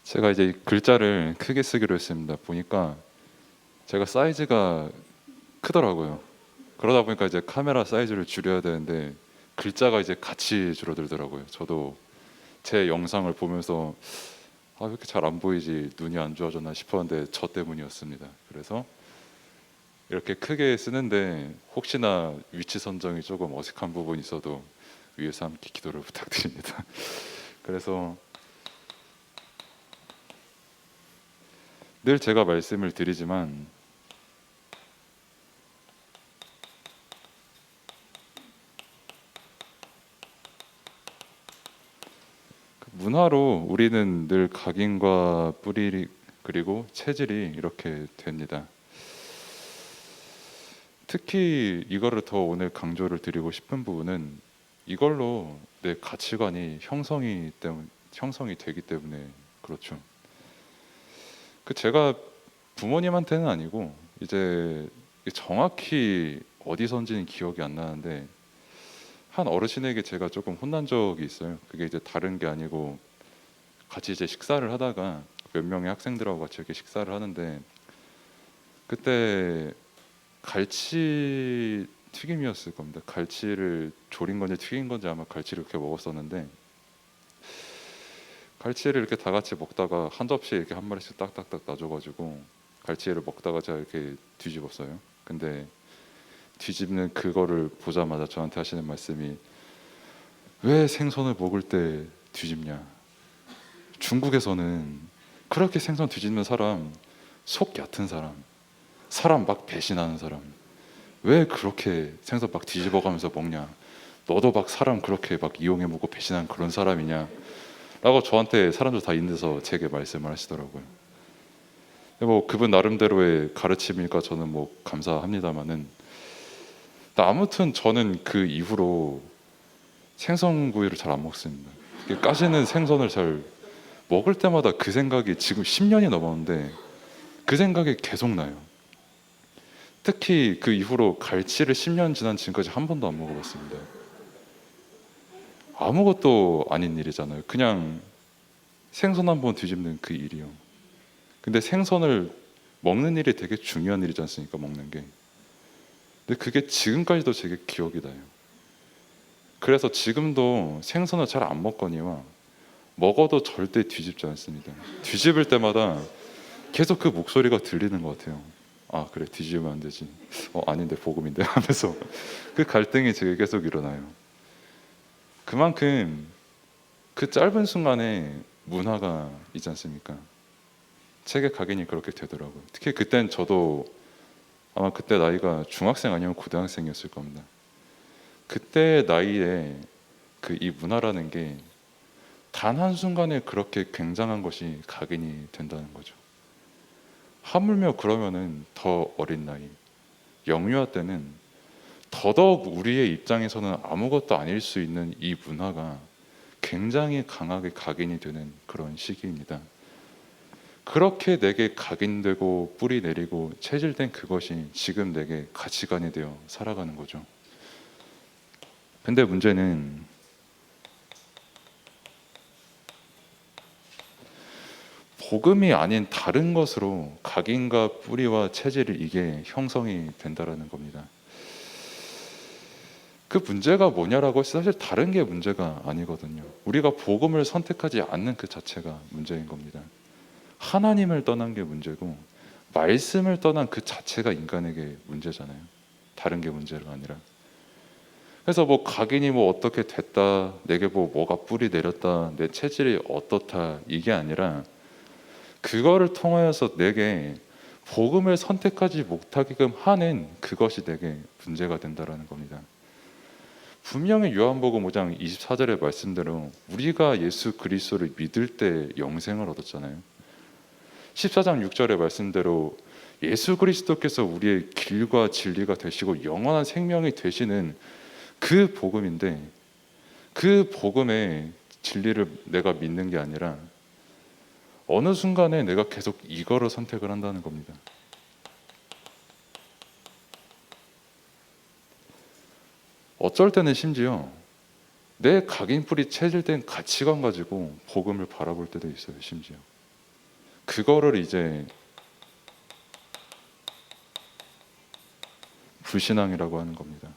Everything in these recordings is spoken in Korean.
제가 이제 글자를 크게 쓰기로 했습니다. 보니까 제가 사이즈가 크더라고요. 그러다 보니까 이제 카메라 사이즈를 줄여야 되는데 글자가 이제 같이 줄어들더라고요. 저도 제 영상을 보면서 왜 이렇게 잘 안 보이지, 눈이 안 좋아졌나 싶었는데 저 때문이었습니다. 그래서 이렇게 크게 쓰는데 혹시나 위치 선정이 조금 어색한 부분이 있어도 위에서 함께 기도를 부탁드립니다. 그래서 늘 제가 말씀을 드리지만 문화로 우리는 늘 각인과 뿌리 그리고 체질이 이렇게 됩니다. 특히 이거를 더 오늘 강조를 드리고 싶은 부분은 이걸로 내 가치관이 형성이 되기 때문에 그렇죠. 제가 부모님한테는 아니고 이제 정확히 어디선지는 기억이 안 나는데 한 어르신에게 제가 조금 혼난 적이 있어요. 그게 이제 다른 게 아니고 같이 이제 식사를 하다가 몇 명의 학생들하고 같이 이렇게 식사를 하는데 그때 갈치 튀김이었을 겁니다. 갈치를 졸인 건지 튀긴 건지 아마 갈치를 이렇게 먹었었는데 갈치를 이렇게 다 같이 먹다가 한 접시에 이렇게 한 마리씩 딱딱딱 놔줘가지고 갈치를 먹다가 제가 이렇게 뒤집었어요. 근데 뒤집는 그거를 보자마자 저한테 하시는 말씀이 왜 생선을 먹을 때 뒤집냐? 중국에서는 그렇게 생선 뒤집는 사람 속 얕은 사람 막 배신하는 사람 왜 그렇게 생선 막 뒤집어가면서 먹냐? 너도 막 사람 그렇게 막 이용해 먹고 배신한 그런 사람이냐? 라고 저한테 사람들 다 있는 데서 제게 말씀을 하시더라고요. 뭐 그분 나름대로의 가르침이니까 저는 뭐 감사합니다만은 아무튼 저는 그 이후로 생선구이를 잘 안 먹습니다. 까지는 생선을 잘 먹을 때마다 그 생각이 지금 10년이 넘었는데 그 생각이 계속 나요. 특히 그 이후로 갈치를 10년 지난 지금까지 한 번도 안 먹어봤습니다. 아무것도 아닌 일이잖아요. 그냥 생선 한 번 뒤집는 그 일이요. 근데 생선을 먹는 일이 되게 중요한 일이지 않습니까? 먹는 게. 근데 그게 지금까지도 되게 기억이 나요. 그래서 지금도 생선을 잘 안 먹거니와 먹어도 절대 뒤집지 않습니다. 뒤집을 때마다 계속 그 목소리가 들리는 것 같아요. 그래, 뒤집으면 안 되지. 아닌데 복음인데 하면서 그 갈등이 제게 계속 일어나요. 그만큼 그 짧은 순간에 문화가 있지 않습니까? 책의 각인이 그렇게 되더라고요. 특히 그땐 저도 아마 그때 나이가 중학생 아니면 고등학생이었을 겁니다. 그때 나이에 이 문화라는 게 단 한순간에 그렇게 굉장한 것이 각인이 된다는 거죠. 하물며 그러면은 더 어린 나이, 영유아 때는 더더욱 우리의 입장에서는 아무것도 아닐 수 있는 이 문화가 굉장히 강하게 각인이 되는 그런 시기입니다. 그렇게 내게 각인되고 뿌리 내리고 체질된 그것이 지금 내게 가치관이 되어 살아가는 거죠. 근데 문제는 복음이 아닌 다른 것으로 각인과 뿌리와 체질이 이게 형성이 된다라는 겁니다. 그 문제가 뭐냐라고 사실 다른 게 문제가 아니거든요. 우리가 복음을 선택하지 않는 그 자체가 문제인 겁니다. 하나님을 떠난 게 문제고 말씀을 떠난 그 자체가 인간에게 문제잖아요. 다른 게 문제가 아니라. 그래서 뭐 각인이 뭐 어떻게 됐다, 내게 뭐가 뿌리 내렸다, 내 체질이 어떻다 이게 아니라 그거를 통하여서 내게 복음을 선택하지 못하게끔 하는 그것이 내게 문제가 된다라는 겁니다. 분명히 요한복음 5장 24절의 말씀대로 우리가 예수 그리스도를 믿을 때 영생을 얻었잖아요. 14장 6절의 말씀대로 예수 그리스도께서 우리의 길과 진리가 되시고 영원한 생명이 되시는 그 복음인데 그 복음의 진리를 내가 믿는 게 아니라 어느 순간에 내가 계속 이거를 선택을 한다는 겁니다. 어쩔 때는 심지어 내 각인뿌리 체질된 가치관 가지고 복음을 바라볼 때도 있어요. 심지어 그거를 이제 불신앙이라고 하는 겁니다.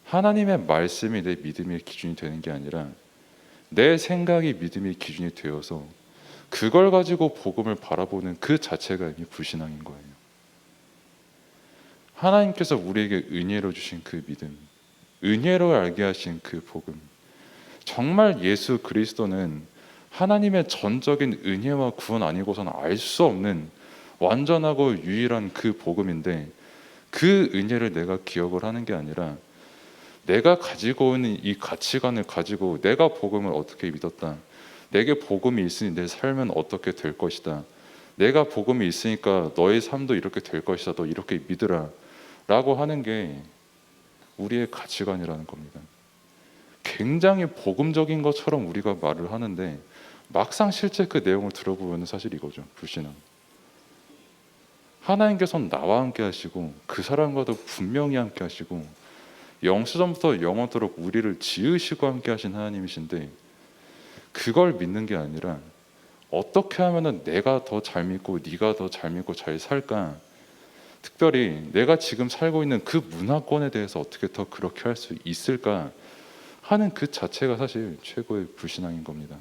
하나님의 말씀이 내 믿음의 기준이 되는 게 아니라 내 생각이 믿음의 기준이 되어서 그걸 가지고 복음을 바라보는 그 자체가 이미 불신앙인 거예요. 하나님께서 우리에게 은혜로 주신 그 믿음, 은혜로 알게 하신 그 복음, 정말 예수 그리스도는 하나님의 전적인 은혜와 구원 아니고서는 알 수 없는 완전하고 유일한 그 복음인데, 그 은혜를 내가 기억을 하는 게 아니라 내가 가지고 있는 이 가치관을 가지고 내가 복음을 어떻게 믿었다, 내게 복음이 있으니 내 삶은 어떻게 될 것이다, 내가 복음이 있으니까 너의 삶도 이렇게 될 것이다, 너 이렇게 믿으라 라고 하는 게 우리의 가치관이라는 겁니다. 굉장히 복음적인 것처럼 우리가 말을 하는데 막상 실제 그 내용을 들어보면 사실 이거죠. 불신앙. 하나님께서는 나와 함께 하시고 그 사람과도 분명히 함께 하시고 영수전부터 영원토록 우리를 지으시고 함께 하신 하나님이신데, 그걸 믿는 게 아니라 어떻게 하면 내가 더 잘 믿고 네가 더 잘 믿고 잘 살까, 특별히 내가 지금 살고 있는 그 문화권에 대해서 어떻게 더 그렇게 할 수 있을까 하는 그 자체가 사실 최고의 불신앙인 겁니다.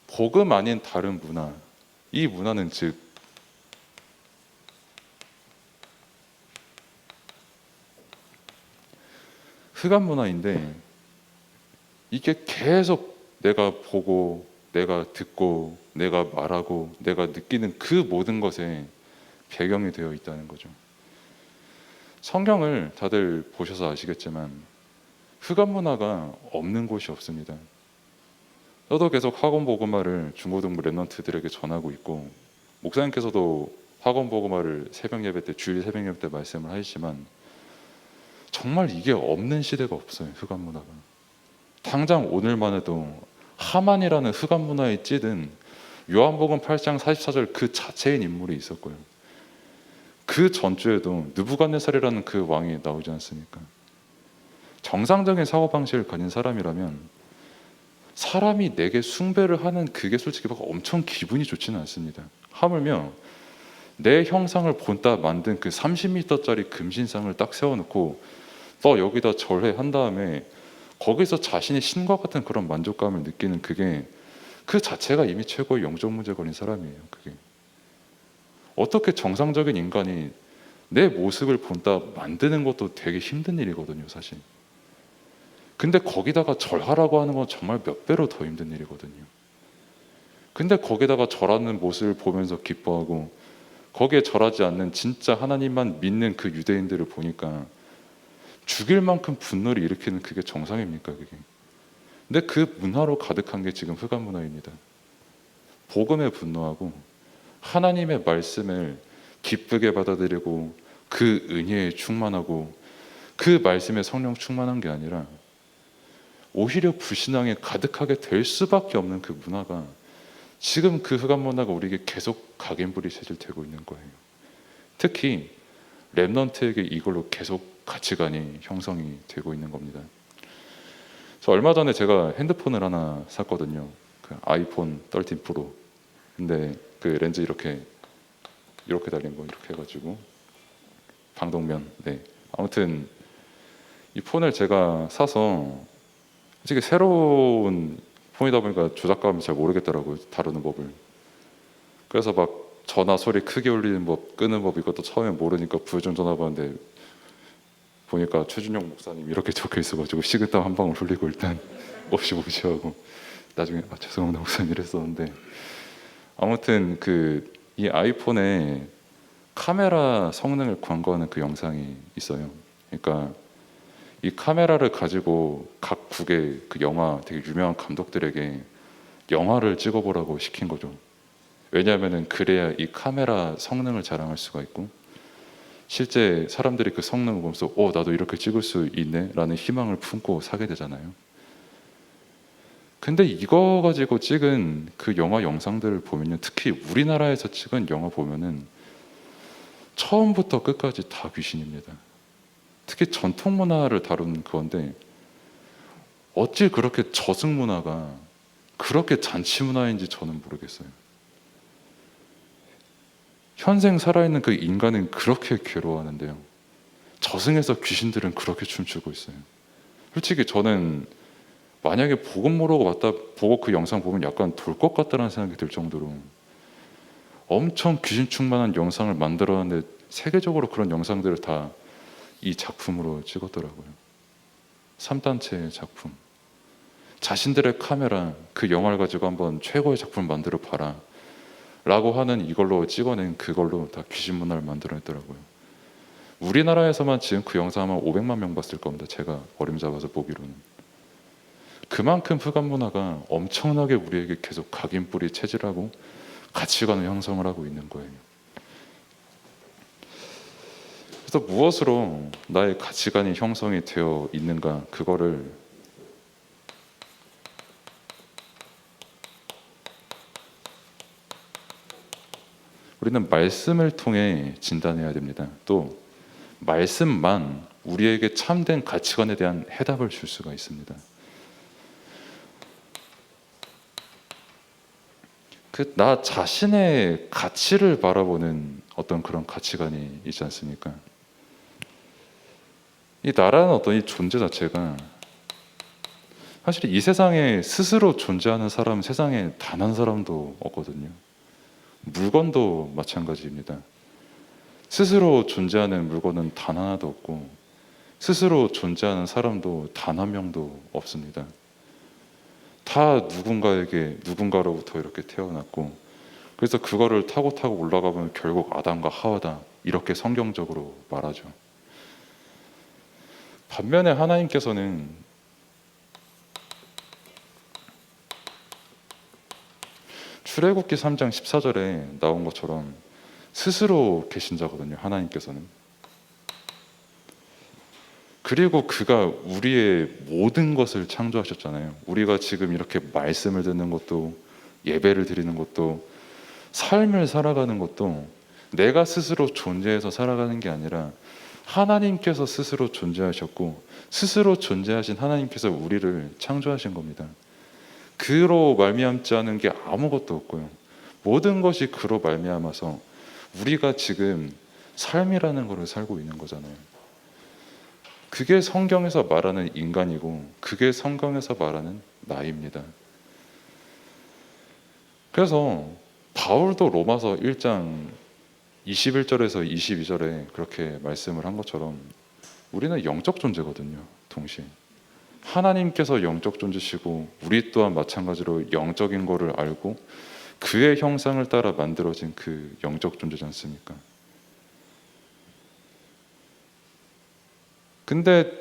복음 아닌 다른 문화, 이 문화는 즉 흑암 문화인데, 이게 계속 내가 보고 내가 듣고 내가 말하고 내가 느끼는 그 모든 것에 배경이 되어 있다는 거죠. 성경을 다들 보셔서 아시겠지만 흑암 문화가 없는 곳이 없습니다. 저도 계속 학원 복음화를 중고등부 랩런트들에게 전하고 있고, 목사님께서도 학원 복음화를 새벽 예배 때, 주일 새벽 예배 때 말씀을 하시지만 정말 이게 없는 시대가 없어요. 흑암 문화가. 당장 오늘만 해도 하만이라는 흑암 문화에 찌든 요한복음 8장 44절 그 자체인 인물이 있었고요. 그 전주에도 느부갓네살이라는 그 왕이 나오지 않습니까? 정상적인 사고방식을 가진 사람이라면 사람이 내게 숭배를 하는 그게 솔직히 막 엄청 기분이 좋지는 않습니다. 하물며 내 형상을 본따 만든 그 30m짜리 금신상을 딱 세워놓고 너 여기다 절해 한 다음에 거기서 자신의 신과 같은 그런 만족감을 느끼는 그게, 그 자체가 이미 최고의 영적 문제 걸린 사람이에요. 그게 어떻게 정상적인 인간이 내 모습을 본따 만드는 것도 되게 힘든 일이거든요, 사실. 근데 거기다가 절하라고 하는 건 정말 몇 배로 더 힘든 일이거든요. 근데 거기다가 절하는 모습을 보면서 기뻐하고 거기에 절하지 않는 진짜 하나님만 믿는 그 유대인들을 보니까 죽일 만큼 분노를 일으키는, 그게 정상입니까, 그게? 근데 그 문화로 가득한 게 지금 흑암 문화입니다. 복음에 분노하고 하나님의 말씀을 기쁘게 받아들이고 그 은혜에 충만하고 그 말씀에 성령 충만한 게 아니라 오히려 불신앙에 가득하게 될 수밖에 없는 그 문화가 지금 그 흑암 문화가 우리에게 계속 각인불이 세질되고 있는 거예요. 특히 렘넌트에게 이걸로 계속 가치관이 형성이 되고 있는 겁니다. 그래서 얼마 전에 제가 핸드폰을 하나 샀거든요. 그 아이폰 13 프로. 근데 그 렌즈 이렇게 달린 거 이렇게 해가지고 방독면. 네. 아무튼 이 폰을 제가 사서 솔직히 새로운 폰이다 보니까 조작감이 잘 모르겠더라고요, 다루는 법을. 그래서 막 전화 소리 크게 울리는 법, 끄는 법, 이것도 처음에 모르니까 부여정 전화 받는데 보니까 최준영 목사님 이렇게 적혀 있어가지고 식은땀 한 방울 흘리고 일단 없이 무시하고 나중에 죄송합니다 목사님 이랬었는데, 아무튼 그 이 아이폰에 카메라 성능을 광고하는 그 영상이 있어요. 그러니까 이 카메라를 가지고 각 국의 그 영화 되게 유명한 감독들에게 영화를 찍어보라고 시킨 거죠. 왜냐하면 그래야 이 카메라 성능을 자랑할 수가 있고 실제 사람들이 그 성능을 보면서 나도 이렇게 찍을 수 있네 라는 희망을 품고 사게 되잖아요. 근데 이거 가지고 찍은 그 영화 영상들을 보면요, 특히 우리나라에서 찍은 영화 보면은 처음부터 끝까지 다 귀신입니다. 특히 전통 문화를 다룬 그건데 어찌 그렇게 저승 문화가 그렇게 잔치 문화인지 저는 모르겠어요. 현생 살아있는 그 인간은 그렇게 괴로워하는데요, 저승에서 귀신들은 그렇게 춤추고 있어요. 솔직히 저는 만약에 복음 모르고 맞다 보고 그 영상 보면 약간 돌 것 같다는 생각이 들 정도로 엄청 귀신 충만한 영상을 만들었는데, 세계적으로 그런 영상들을 다 이 작품으로 찍었더라고요. 3단체의 작품. 자신들의 카메라, 그 영화를 가지고 한번 최고의 작품 만들어 봐라 라고 하는 이걸로 찍어낸 그걸로 다 귀신 문화를 만들어냈더라고요. 우리나라에서만 지금 그 영상 아마 500만 명 봤을 겁니다. 제가 어림잡아서 보기로는. 그만큼 흑암 문화가 엄청나게 우리에게 계속 각인뿌리 체질하고 가치관을 형성을 하고 있는 거예요. 그래서 무엇으로 나의 가치관이 형성이 되어 있는가, 그거를 우리는 말씀을 통해 진단해야 됩니다. 또 말씀만 우리에게 참된 가치관에 대한 해답을 줄 수가 있습니다. 그 나 자신의 가치를 바라보는 어떤 그런 가치관이 있지 않습니까? 이 나라는 어떤 이 존재 자체가, 사실 이 세상에 스스로 존재하는 사람은 세상에 단 한 사람도 없거든요. 물건도 마찬가지입니다. 스스로 존재하는 물건은 단 하나도 없고, 스스로 존재하는 사람도 단 한 명도 없습니다. 다 누군가에게, 누군가로부터 이렇게 태어났고, 그래서 그거를 타고 올라가 보면 결국 아담과 하와다, 이렇게 성경적으로 말하죠. 반면에 하나님께서는 출애굽기 3장 14절에 나온 것처럼 스스로 계신 자거든요, 하나님께서는. 그리고 그가 우리의 모든 것을 창조하셨잖아요. 우리가 지금 이렇게 말씀을 듣는 것도, 예배를 드리는 것도, 삶을 살아가는 것도 내가 스스로 존재해서 살아가는 게 아니라 하나님께서 스스로 존재하셨고, 스스로 존재하신 하나님께서 우리를 창조하신 겁니다. 그로 말미암지 않은 게 아무것도 없고요, 모든 것이 그로 말미암아서 우리가 지금 삶이라는 것을 살고 있는 거잖아요. 그게 성경에서 말하는 인간이고, 그게 성경에서 말하는 나입니다. 그래서 바울도 로마서 1장 21절에서 22절에 그렇게 말씀을 한 것처럼 우리는 영적 존재거든요. 동시에 하나님께서 영적 존재시고, 우리 또한 마찬가지로 영적인 거를 알고 그의 형상을 따라 만들어진 그 영적 존재지 않습니까? 근데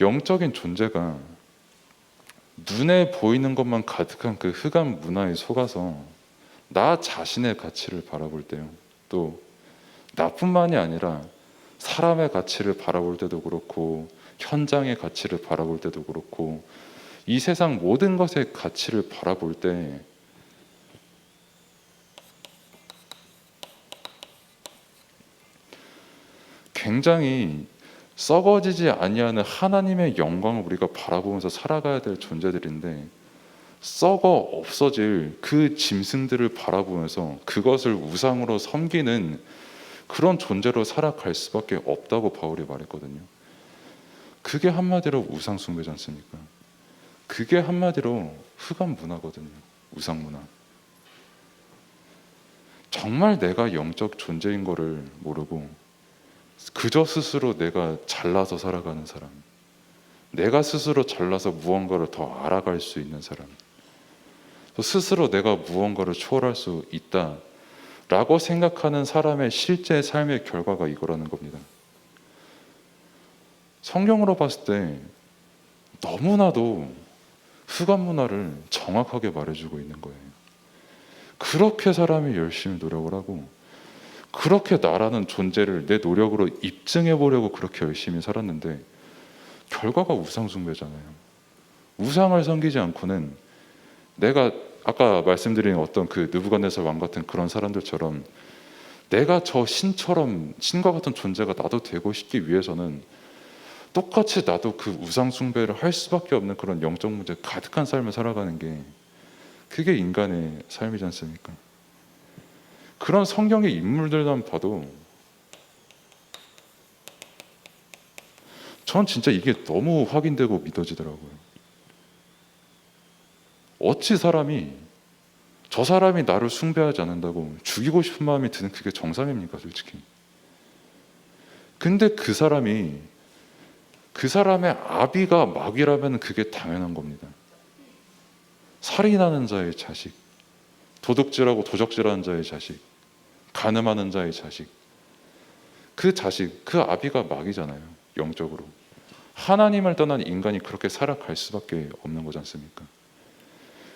영적인 존재가 눈에 보이는 것만 가득한 그 흑암 문화에 속아서 나 자신의 가치를 바라볼 때요, 또 나뿐만이 아니라 사람의 가치를 바라볼 때도 그렇고, 현장의 가치를 바라볼 때도 그렇고, 이 세상 모든 것의 가치를 바라볼 때 굉장히 썩어지지 아니하는 하나님의 영광을 우리가 바라보면서 살아가야 될 존재들인데, 썩어 없어질 그 짐승들을 바라보면서 그것을 우상으로 섬기는 그런 존재로 살아갈 수밖에 없다고 바울이 말했거든요. 그게 한마디로 우상 숭배지 않습니까? 그게 한마디로 흑암 문화거든요. 우상 문화. 정말 내가 영적 존재인 거를 모르고 그저 스스로 내가 잘나서 살아가는 사람, 내가 스스로 잘나서 무언가를 더 알아갈 수 있는 사람, 또 스스로 내가 무언가를 초월할 수 있다 라고 생각하는 사람의 실제 삶의 결과가 이거라는 겁니다. 성경으로 봤을 때 너무나도 흑암 문화를 정확하게 말해주고 있는 거예요. 그렇게 사람이 열심히 노력을 하고, 그렇게 나라는 존재를 내 노력으로 입증해 보려고 그렇게 열심히 살았는데 결과가 우상 숭배잖아요. 우상을 섬기지 않고는 내가 아까 말씀드린 어떤 그 느부갓네살 왕 같은 그런 사람들처럼 내가 저 신처럼, 신과 같은 존재가 나도 되고 싶기 위해서는 똑같이 나도 그 우상 숭배를 할 수밖에 없는 그런 영적 문제 가득한 삶을 살아가는 게 그게 인간의 삶이지 않습니까? 그런 성경의 인물들만 봐도 전 진짜 이게 너무 확인되고 믿어지더라고요. 어찌 저 사람이 나를 숭배하지 않는다고 죽이고 싶은 마음이 드는 그게 정상입니까, 솔직히? 근데 그 사람의 아비가 마귀라면 그게 당연한 겁니다. 살인하는 자의 자식, 도둑질하고 도적질하는 자의 자식, 간음하는 자의 자식, 그 아비가 마귀잖아요, 영적으로. 하나님을 떠난 인간이 그렇게 살아갈 수밖에 없는 거지 않습니까?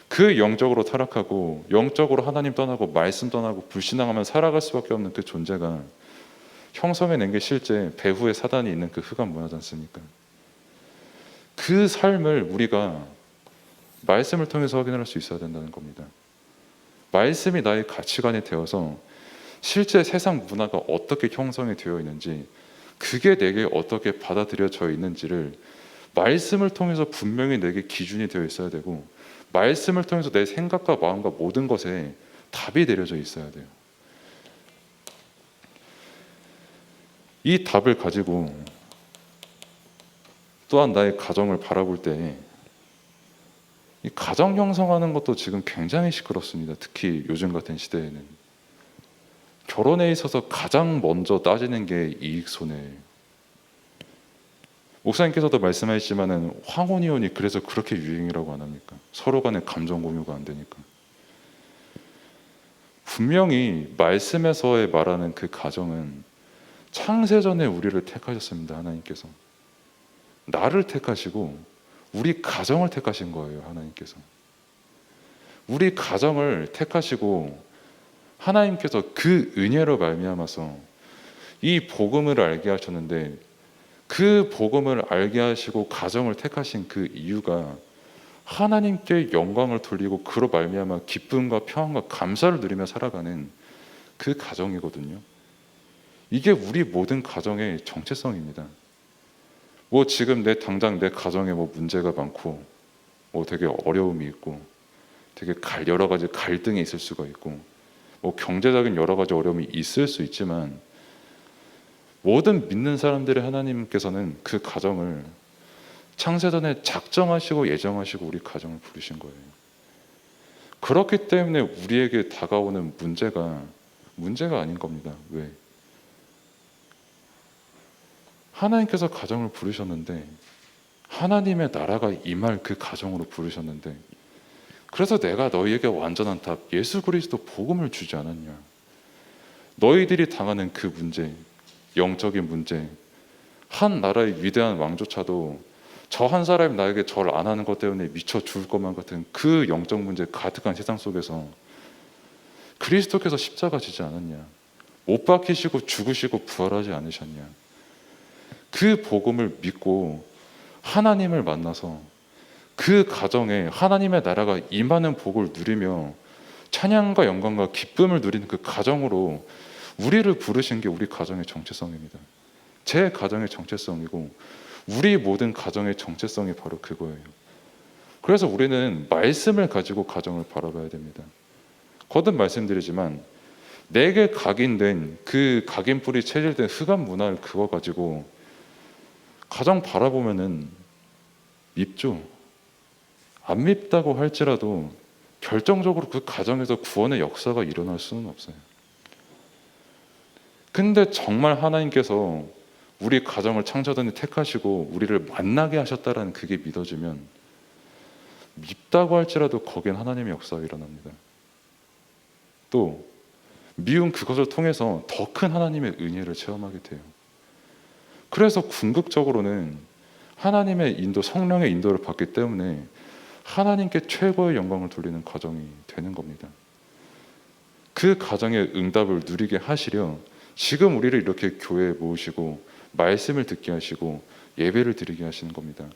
그 영적으로 타락하고 영적으로 하나님 떠나고 말씀 떠나고 불신앙하면 살아갈 수밖에 없는 그 존재가 형성해낸 게 실제 배후에 사단이 있는 그 흑암 문화지 않습니까? 그 삶을 우리가 말씀을 통해서 확인할 수 있어야 된다는 겁니다. 말씀이 나의 가치관이 되어서 실제 세상 문화가 어떻게 형성이 되어 있는지, 그게 내게 어떻게 받아들여져 있는지를 말씀을 통해서 분명히 내게 기준이 되어 있어야 되고, 말씀을 통해서 내 생각과 마음과 모든 것에 답이 내려져 있어야 돼요. 이 답을 가지고 또한 나의 가정을 바라볼 때, 이 가정 형성하는 것도 지금 굉장히 시끄럽습니다. 특히 요즘 같은 시대에는 결혼에 있어서 가장 먼저 따지는 게 이익 손해. 목사님께서도 말씀하셨지만은 황혼이혼이 그래서 그렇게 유행이라고 안 합니까? 서로 간에 감정 공유가 안 되니까. 분명히 말씀에서의 말하는 그 가정은 창세전에 우리를 택하셨습니다. 하나님께서 나를 택하시고 우리 가정을 택하신 거예요. 하나님께서 우리 가정을 택하시고, 하나님께서 그 은혜로 말미암아서 이 복음을 알게 하셨는데, 그 복음을 알게 하시고 가정을 택하신 그 이유가 하나님께 영광을 돌리고 그로 말미암아 기쁨과 평안과 감사를 누리며 살아가는 그 가정이거든요. 이게 우리 모든 가정의 정체성입니다. 뭐 지금 당장 내 가정에 뭐 문제가 많고 뭐 되게 어려움이 있고 되게 여러 가지 갈등이 있을 수가 있고 뭐 경제적인 여러 가지 어려움이 있을 수 있지만, 모든 믿는 사람들의 하나님께서는 그 가정을 창세전에 작정하시고 예정하시고 우리 가정을 부르신 거예요. 그렇기 때문에 우리에게 다가오는 문제가 아닌 겁니다. 왜? 하나님께서 가정을 부르셨는데, 하나님의 나라가 임할 그 가정으로 부르셨는데, 그래서 내가 너희에게 완전한 답, 예수 그리스도 복음을 주지 않았냐? 너희들이 당하는 그 문제, 영적인 문제, 한 나라의 위대한 왕조차도 저 한 사람이 나에게 절 안 하는 것 때문에 미쳐 죽을 것만 같은 그 영적 문제 가득한 세상 속에서 그리스도께서 십자가 지지 않았냐? 못 박히시고 죽으시고 부활하지 않으셨냐? 그 복음을 믿고 하나님을 만나서 그 가정에 하나님의 나라가 임하는 복을 누리며 찬양과 영광과 기쁨을 누리는 그 가정으로 우리를 부르신 게 우리 가정의 정체성입니다. 제 가정의 정체성이고 우리 모든 가정의 정체성이 바로 그거예요. 그래서 우리는 말씀을 가지고 가정을 바라봐야 됩니다. 거듭 말씀드리지만 내게 각인된 그 각인뿔이 체질된 흑암 문화를 그거 가지고 가정 바라보면은 밉죠. 안 밉다고 할지라도 결정적으로 그 가정에서 구원의 역사가 일어날 수는 없어요. 근데 정말 하나님께서 우리 가정을 창조전에 택하시고 우리를 만나게 하셨다라는 그게 믿어지면 밉다고 할지라도 거기엔 하나님의 역사가 일어납니다. 또 미운 그것을 통해서 더 큰 하나님의 은혜를 체험하게 돼요. 그래서 궁극적으로는 하나님의 인도, 성령의 인도를 받기 때문에 하나님께 최고의 영광을 돌리는 가정이 되는 겁니다. 그 가정의 응답을 누리게 하시려 지금 우리를 이렇게 교회에 모으시고 말씀을 듣게 하시고 예배를 드리게 하시는 겁니다.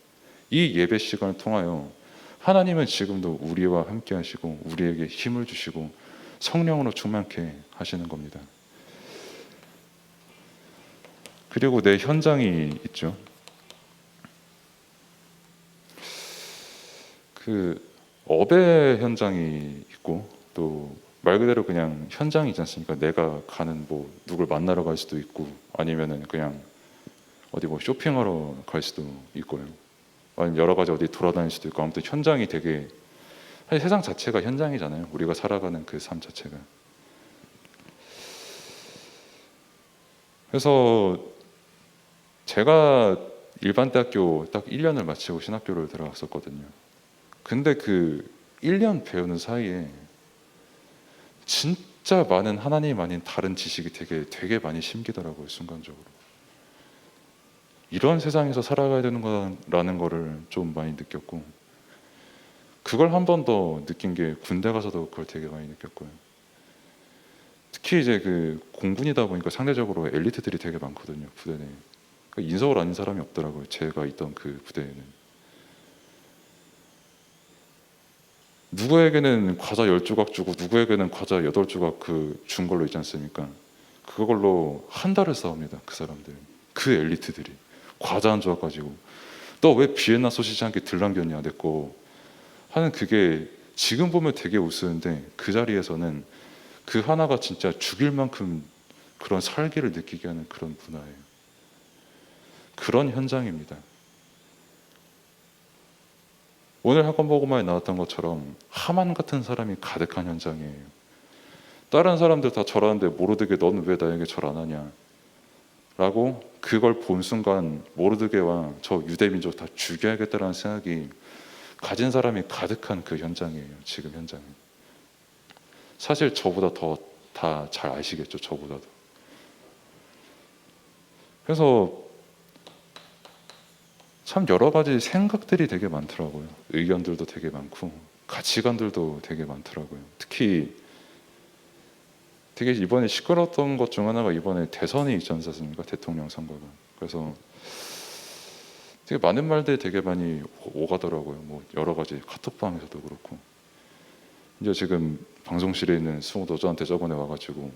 이 예배 시간을 통하여 하나님은 지금도 우리와 함께 하시고 우리에게 힘을 주시고 성령으로 충만케 하시는 겁니다. 그리고 내 현장이 있죠. 업의 현장이 있고 또 말 그대로 그냥 현장이지 않습니까? 내가 가는 뭐 누굴 만나러 갈 수도 있고 아니면은 그냥 어디 뭐 쇼핑하러 갈 수도 있고요. 아니면 여러 가지 어디 돌아다닐 수도 있고 아무튼 현장이 되게 사실 세상 자체가 현장이잖아요. 우리가 살아가는 그 삶 자체가. 그래서 제가 일반 대학교 딱 1년을 마치고 신학교를 들어갔었거든요. 근데 그 1년 배우는 사이에 진짜 많은 하나님 아닌 다른 지식이 되게 많이 심기더라고요. 순간적으로. 이런 세상에서 살아가야 되는 거라는 거를 좀 많이 느꼈고 그걸 한 번 더 느낀 게 군대 가서도 그걸 되게 많이 느꼈고요. 특히 이제 그 공군이다 보니까 상대적으로 엘리트들이 되게 많거든요. 부대 내에. 그러니까 인서울 아닌 사람이 없더라고요. 제가 있던 그 부대에는. 누구에게는 과자 10조각 주고 누구에게는 과자 8조각 준 걸로 있지 않습니까? 그걸로 한 달을 싸웁니다. 그 사람들. 그 엘리트들이. 과자 한 조각 가지고. 너 왜 비엔나 소시지 한 개 덜 남겼냐 내 거. 하는 그게 지금 보면 되게 우스운데 그 자리에서는 그 하나가 진짜 죽일 만큼 그런 살기를 느끼게 하는 그런 문화예요. 그런 현장입니다. 오늘 학원 보고만에 나왔던 것처럼 하만 같은 사람이 가득한 현장이에요. 다른 사람들 다 절하는데 모르드게 너는 왜 나에게 절 안 하냐 라고 그걸 본 순간 모르드게와 저 유대민족 다 죽여야겠다라는 생각이 가진 사람이 가득한 그 현장이에요. 지금 현장은. 사실 저보다 더 다 잘 아시겠죠. 저보다도. 그래서 참 여러 가지 생각들이 되게 많더라고요. 의견들도 되게 많고 가치관들도 되게 많더라고요. 특히 되게 이번에 시끄러웠던 것 중 하나가 이번에 대선이 있지 않습니까? 대통령 선거가. 그래서 되게 많은 말들이 되게 많이 오가더라고요. 뭐 여러 가지 카톡방에서도 그렇고. 이제 지금 방송실에 있는 승우도 저한테 저번에 와가지고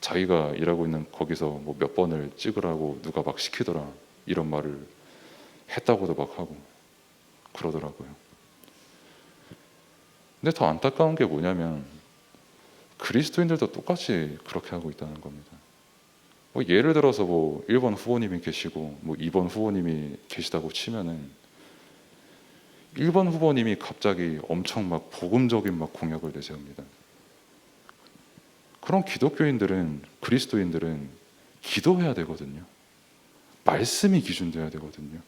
자기가 일하고 있는 거기서 뭐 몇 번을 찍으라고 누가 막 시키더라 이런 말을 했다고도 막 하고 그러더라고요. 근데 더 안타까운 게 뭐냐면 그리스도인들도 똑같이 그렇게 하고 있다는 겁니다. 뭐 예를 들어서 뭐 1번 후보님이 계시고 뭐 2번 후보님이 계시다고 치면은 1번 후보님이 갑자기 엄청 막 복음적인 막 공약을 내세웁니다. 그런 기독교인들은 그리스도인들은 기도해야 되거든요. 말씀이 기준돼야 되거든요.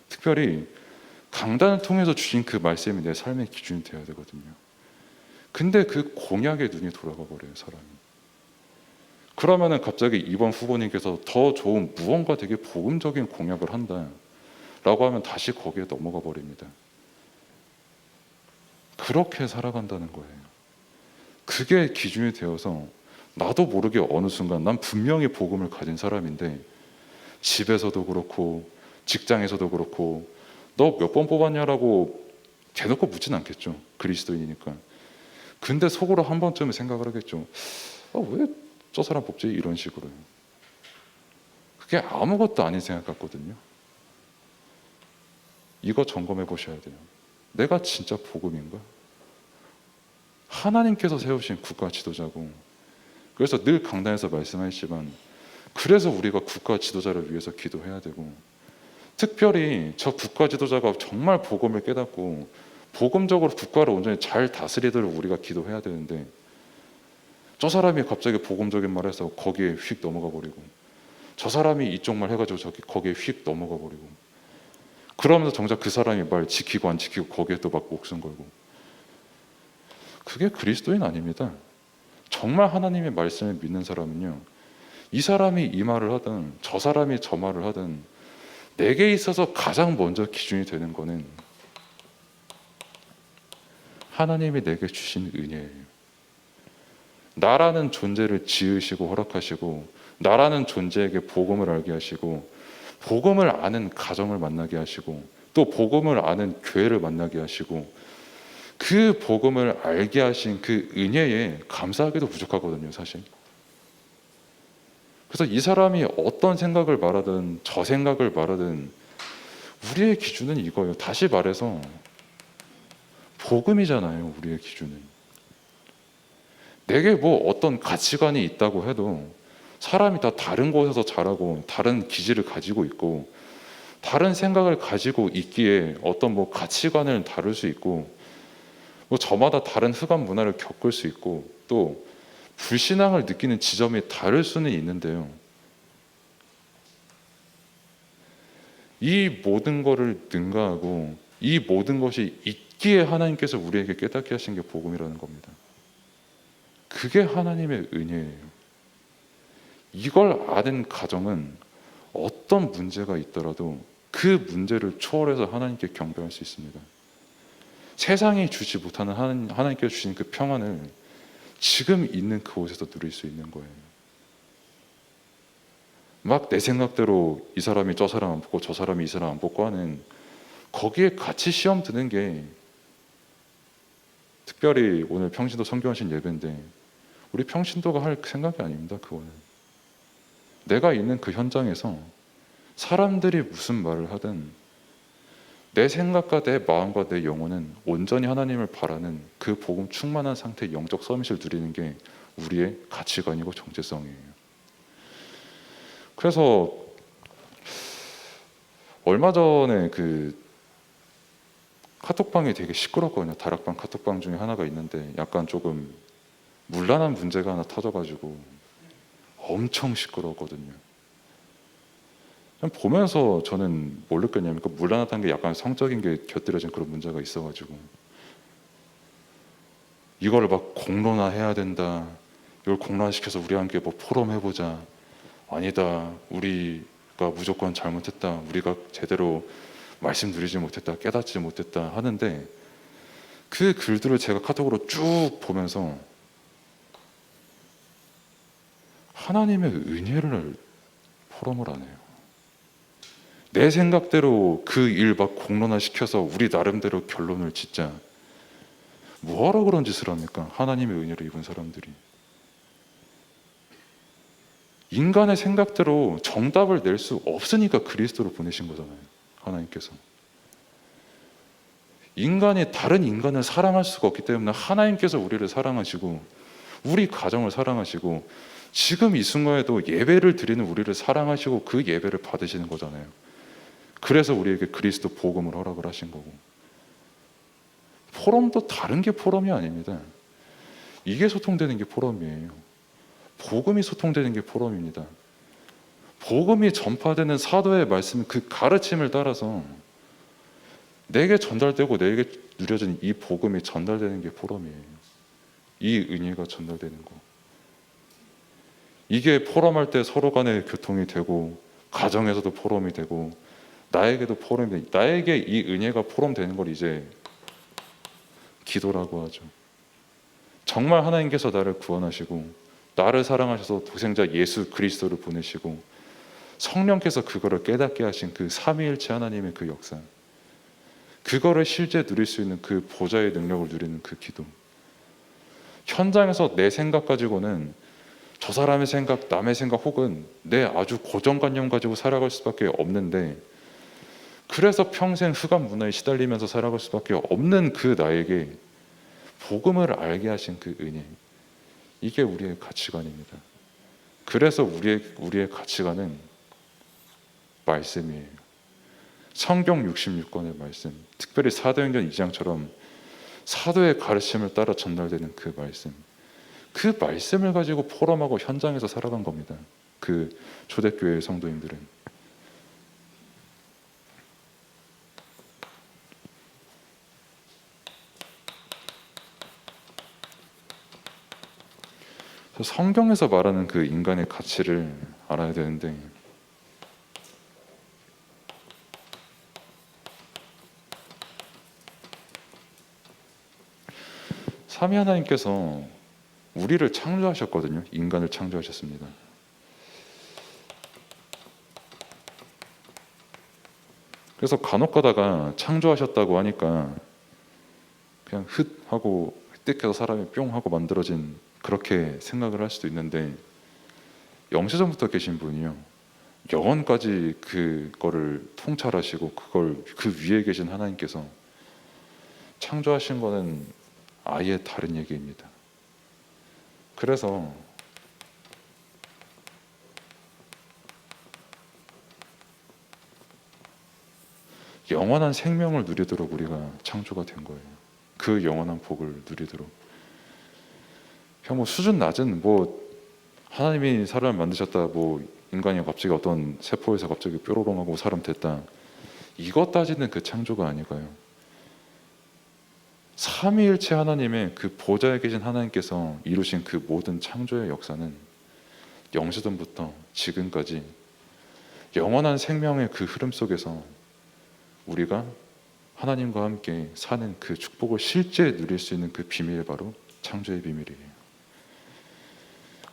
특별히 강단을 통해서 주신 그 말씀이 내 삶의 기준이 되어야 되거든요. 근데 그 공약에 눈이 돌아가 버려요, 사람이. 그러면은 갑자기 이번 후보님께서 더 좋은 무언가 되게 복음적인 공약을 한다라고 하면 다시 거기에 넘어가 버립니다. 그렇게 살아간다는 거예요. 그게 기준이 되어서 나도 모르게 어느 순간 난 분명히 복음을 가진 사람인데 집에서도 그렇고 직장에서도 그렇고 너 몇 번 뽑았냐라고 대놓고 묻진 않겠죠. 그리스도인이니까. 근데 속으로 한 번쯤은 생각을 하겠죠. 왜 저 사람 뽑지? 이런 식으로요. 그게 아무것도 아닌 생각 같거든요. 이거 점검해 보셔야 돼요. 내가 진짜 복음인가? 하나님께서 세우신 국가 지도자고 그래서 늘 강단에서 말씀하시지만 그래서 우리가 국가 지도자를 위해서 기도해야 되고 특별히 저 국가 지도자가 정말 복음을 깨닫고 복음적으로 국가를 온전히 잘 다스리도록 우리가 기도해야 되는데 저 사람이 갑자기 복음적인 말을 해서 거기에 휙 넘어가 버리고 저 사람이 이쪽 말 해가지고 거기에 휙 넘어가 버리고 그러면서 정작 그 사람이 말 지키고 안 지키고 거기에 또 막 목숨 걸고 그게 그리스도인 아닙니다. 정말 하나님의 말씀을 믿는 사람은요 이 사람이 이 말을 하든 저 사람이 저 말을 하든 내게 있어서 가장 먼저 기준이 되는 거는 하나님이 내게 주신 은혜예요. 나라는 존재를 지으시고 허락하시고 나라는 존재에게 복음을 알게 하시고 복음을 아는 가정을 만나게 하시고 또 복음을 아는 교회를 만나게 하시고 그 복음을 알게 하신 그 은혜에 감사하기도 부족하거든요, 사실. 그래서 이 사람이 어떤 생각을 말하든 저 생각을 말하든 우리의 기준은 이거예요. 다시 말해서 복음이잖아요. 우리의 기준은. 내게 뭐 어떤 가치관이 있다고 해도 사람이 다 다른 곳에서 자라고 다른 기질을 가지고 있고 다른 생각을 가지고 있기에 어떤 뭐 가치관을 다룰 수 있고 뭐 저마다 다른 흑암 문화를 겪을 수 있고 또 불신앙을 느끼는 지점이 다를 수는 있는데요. 이 모든 것을 능가하고 이 모든 것이 있기에 하나님께서 우리에게 깨닫게 하신 게 복음이라는 겁니다. 그게 하나님의 은혜예요. 이걸 아는 가정은 어떤 문제가 있더라도 그 문제를 초월해서 하나님께 경배할 수 있습니다. 세상이 주지 못하는 하나님께서 주신 그 평안을 지금 있는 그곳에서 누릴 수 있는 거예요. 막 내 생각대로 이 사람이 저 사람 안 뽑고 저 사람이 이 사람 안 뽑고 하는 거기에 같이 시험 드는 게 특별히 오늘 평신도 성교하신 예배인데 우리 평신도가 할 생각이 아닙니다. 그거는 내가 있는 그 현장에서 사람들이 무슨 말을 하든 내 생각과 내 마음과 내 영혼은 온전히 하나님을 바라는 그 복음 충만한 상태의 영적 서밋을 누리는 게 우리의 가치관이고 정체성이에요. 그래서 얼마 전에 그 카톡방이 되게 시끄럽거든요. 다락방 카톡방 중에 하나가 있는데 약간 조금 문란한 문제가 하나 터져가지고 엄청 시끄러웠거든요. 보면서 저는 뭘 느꼈냐면 그 문란하다는 게 약간 성적인 게 곁들여진 그런 문제가 있어가지고 이거를 막 공론화해야 된다. 이걸 공론화시켜서 우리 함께 뭐 포럼 해보자. 아니다. 우리가 무조건 잘못했다. 우리가 제대로 말씀 드리지 못했다. 깨닫지 못했다 하는데 그 글들을 제가 카톡으로 쭉 보면서 하나님의 은혜를 포럼을 안 해요. 내 생각대로 그 일 막 공론화시켜서 우리 나름대로 결론을 짓자. 뭐하러 그런 짓을 합니까? 하나님의 은혜를 입은 사람들이. 인간의 생각대로 정답을 낼 수 없으니까 그리스도를 보내신 거잖아요. 하나님께서. 인간이 다른 인간을 사랑할 수가 없기 때문에 하나님께서 우리를 사랑하시고 우리 가정을 사랑하시고 지금 이 순간에도 예배를 드리는 우리를 사랑하시고 그 예배를 받으시는 거잖아요. 그래서 우리에게 그리스도 복음을 허락을 하신 거고 포럼도 다른 게 포럼이 아닙니다. 이게 소통되는 게 포럼이에요. 복음이 소통되는 게 포럼입니다. 복음이 전파되는 사도의 말씀 그 가르침을 따라서 내게 전달되고 내게 누려진 이 복음이 전달되는 게 포럼이에요. 이 은혜가 전달되는 거. 이게 포럼할 때 서로 간에 교통이 되고 가정에서도 포럼이 되고 나에게도 포럼이 되고 나에게 이 은혜가 포럼되는 걸 이제 기도라고 하죠. 정말 하나님께서 나를 구원하시고 나를 사랑하셔서 독생자 예수 그리스도를 보내시고 성령께서 그거를 깨닫게 하신 그 삼위일체 하나님의 그 역사 그거를 실제 누릴 수 있는 그 보좌의 능력을 누리는 그 기도 현장에서 내 생각 가지고는 저 사람의 생각, 남의 생각 혹은 내 아주 고정관념 가지고 살아갈 수밖에 없는데 그래서 평생 흑암 문화에 시달리면서 살아갈 수밖에 없는 그 나에게 복음을 알게 하신 그 은혜 이게 우리의 가치관입니다. 그래서 우리의 가치관은 말씀이에요. 성경 66권의 말씀 특별히 사도행전 2장처럼 사도의 가르침을 따라 전달되는 그 말씀을 가지고 포럼하고 현장에서 살아간 겁니다. 그 초대교회의 성도님들은 성경에서 말하는 그 인간의 가치를 알아야 되는데 삼위 하나님께서 우리를 창조하셨거든요. 인간을 창조하셨습니다. 그래서 간혹 가다가 창조하셨다고 하니까 그냥 흩 하고 흩득해서 사람이 뿅 하고 만들어진 그렇게 생각을 할 수도 있는데 영세전부터 계신 분이요. 영원까지 그거를 통찰하시고 그걸 그 위에 계신 하나님께서 창조하신 거는 아예 다른 얘기입니다. 그래서 영원한 생명을 누리도록 우리가 창조가 된 거예요. 그 영원한 복을 누리도록. 그냥 뭐 수준 낮은 하나님이 사람을 만드셨다, 인간이 갑자기 어떤 세포에서 갑자기 뾰로롱하고 사람 됐다, 이것 따지는 그 창조가 아니고요. 삼위일체 하나님의 그 보좌에 계신 하나님께서 이루신 그 모든 창조의 역사는 영시전부터 지금까지 영원한 생명의 그 흐름 속에서 우리가 하나님과 함께 사는 그 축복을 실제 누릴 수 있는 그 비밀이 바로 창조의 비밀이에요.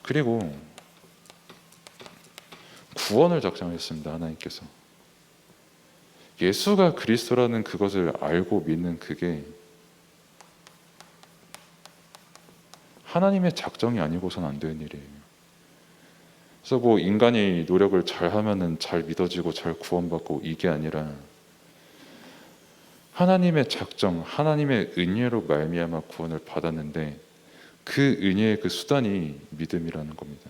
그리고 구원을 작정하셨습니다. 하나님께서 예수가 그리스도라는 그것을 알고 믿는 그게 하나님의 작정이 아니고선 안 되는 일이에요. 그래서 인간이 노력을 잘 하면은 잘 믿어지고 잘 구원받고, 이게 아니라 하나님의 작정, 하나님의 은혜로 말미암아 구원을 받았는데, 그 은혜의 그 수단이 믿음이라는 겁니다.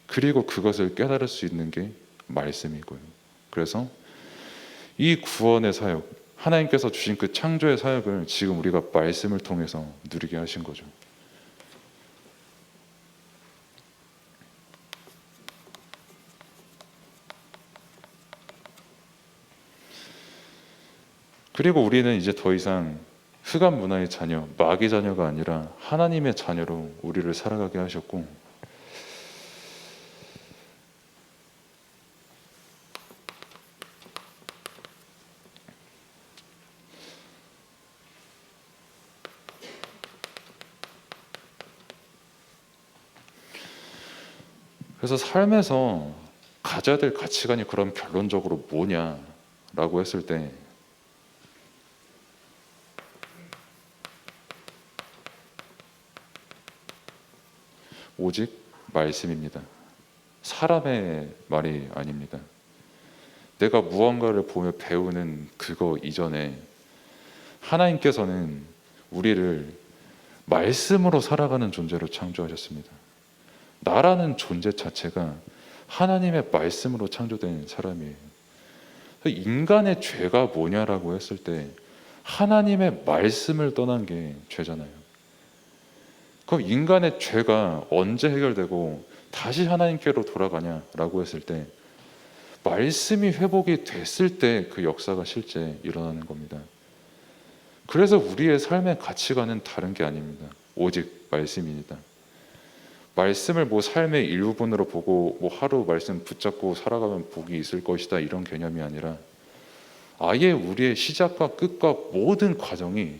그리고 그것을 깨달을 수 있는 게 말씀이고요. 그래서 이 구원의 사역, 하나님께서 주신 그 창조의 사역을 지금 우리가 말씀을 통해서 누리게 하신 거죠. 그리고 우리는 이제 더 이상 흑암 문화의 자녀, 마귀 자녀가 아니라 하나님의 자녀로 우리를 살아가게 하셨고, 그래서 삶에서 가져야 될 가치관이 그럼 결론적으로 뭐냐라고 했을 때, 오직 말씀입니다. 사람의 말이 아닙니다. 내가 무언가를 보며 배우는 그거 이전에 하나님께서는 우리를 말씀으로 살아가는 존재로 창조하셨습니다. 나라는 존재 자체가 하나님의 말씀으로 창조된 사람이에요. 인간의 죄가 뭐냐라고 했을 때 하나님의 말씀을 떠난 게 죄잖아요. 그럼 인간의 죄가 언제 해결되고 다시 하나님께로 돌아가냐라고 했을 때 말씀이 회복이 됐을 때 그 역사가 실제 일어나는 겁니다. 그래서 우리의 삶의 가치관은 다른 게 아닙니다. 오직 말씀입니다. 말씀을 삶의 일부분으로 보고 하루 말씀 붙잡고 살아가면 복이 있을 것이다, 이런 개념이 아니라 아예 우리의 시작과 끝과 모든 과정이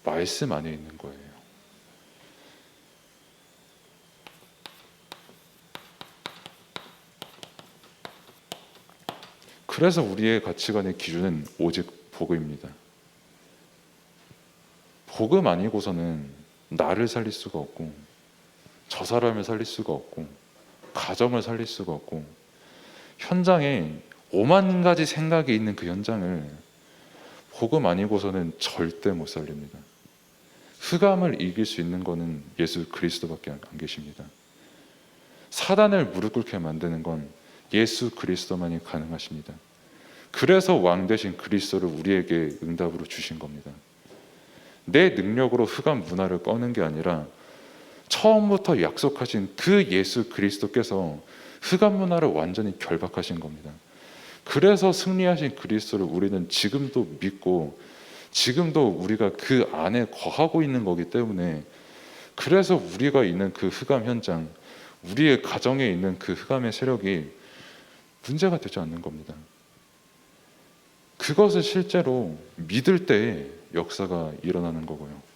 말씀 안에 있는 거예요. 그래서 우리의 가치관의 기준은 오직 복음입니다. 복음 아니고서는 나를 살릴 수가 없고, 저 사람을 살릴 수가 없고, 가정을 살릴 수가 없고, 현장에 5만 가지 생각이 있는 그 현장을 복음 아니고서는 절대 못 살립니다. 흑암을 이길 수 있는 것은 예수 그리스도밖에 안 계십니다. 사단을 무릎 꿇게 만드는 건 예수 그리스도만이 가능하십니다. 그래서 왕 되신 그리스도를 우리에게 응답으로 주신 겁니다. 내 능력으로 흑암 문화를 꺼는 게 아니라 처음부터 약속하신 그 예수 그리스도께서 흑암 문화를 완전히 결박하신 겁니다. 그래서 승리하신 그리스도를 우리는 지금도 믿고 지금도 우리가 그 안에 거하고 있는 거기 때문에, 그래서 우리가 있는 그 흑암 현장, 우리의 가정에 있는 그 흑암의 세력이 문제가 되지 않는 겁니다. 그것을 실제로 믿을 때 역사가 일어나는 거고요.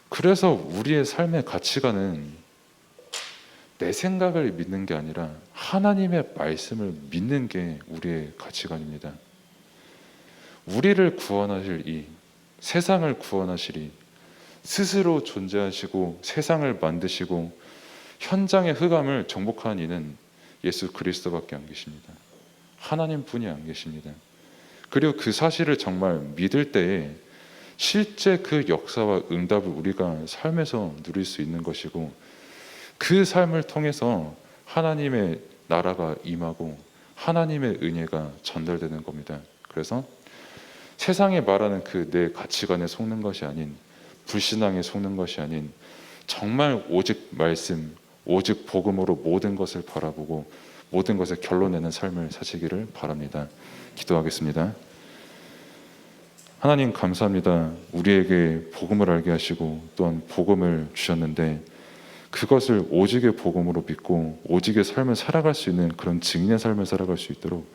그래서 우리의 삶의 가치관은 내 생각을 믿는 게 아니라 하나님의 말씀을 믿는 게 우리의 가치관입니다. 우리를 구원하실 이, 세상을 구원하실 이, 스스로 존재하시고 세상을 만드시고 현장의 흑암을 정복한 이는 예수 그리스도밖에 안 계십니다. 하나님뿐이 안 계십니다. 그리고 그 사실을 정말 믿을 때에 실제 그 역사와 응답을 우리가 삶에서 누릴 수 있는 것이고, 그 삶을 통해서 하나님의 나라가 임하고 하나님의 은혜가 전달되는 겁니다. 그래서 세상에 말하는 그 내 가치관에 속는 것이 아닌, 불신앙에 속는 것이 아닌, 정말 오직 말씀, 오직 복음으로 모든 것을 바라보고 모든 것을 결론내는 삶을 사시기를 바랍니다. 기도하겠습니다. 하나님 감사합니다. 우리에게 복음을 알게 하시고 또한 복음을 주셨는데, 그것을 오직의 복음으로 믿고 오직의 삶을 살아갈 수 있는 그런 증인의 삶을 살아갈 수 있도록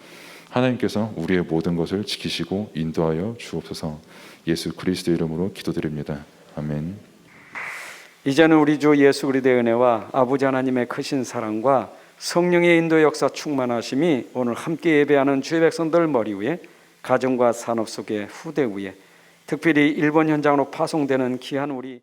하나님께서 우리의 모든 것을 지키시고 인도하여 주옵소서. 예수 그리스도 이름으로 기도드립니다. 아멘. 이제는 우리 주 예수 그리스도의 은혜와 아버지 하나님의 크신 사랑과 성령의 인도 역사 충만하심이 오늘 함께 예배하는 주의 백성들 머리 위에, 가정과 산업 속의 후대 위에, 특별히 일본 현장으로 파송되는 귀한 우리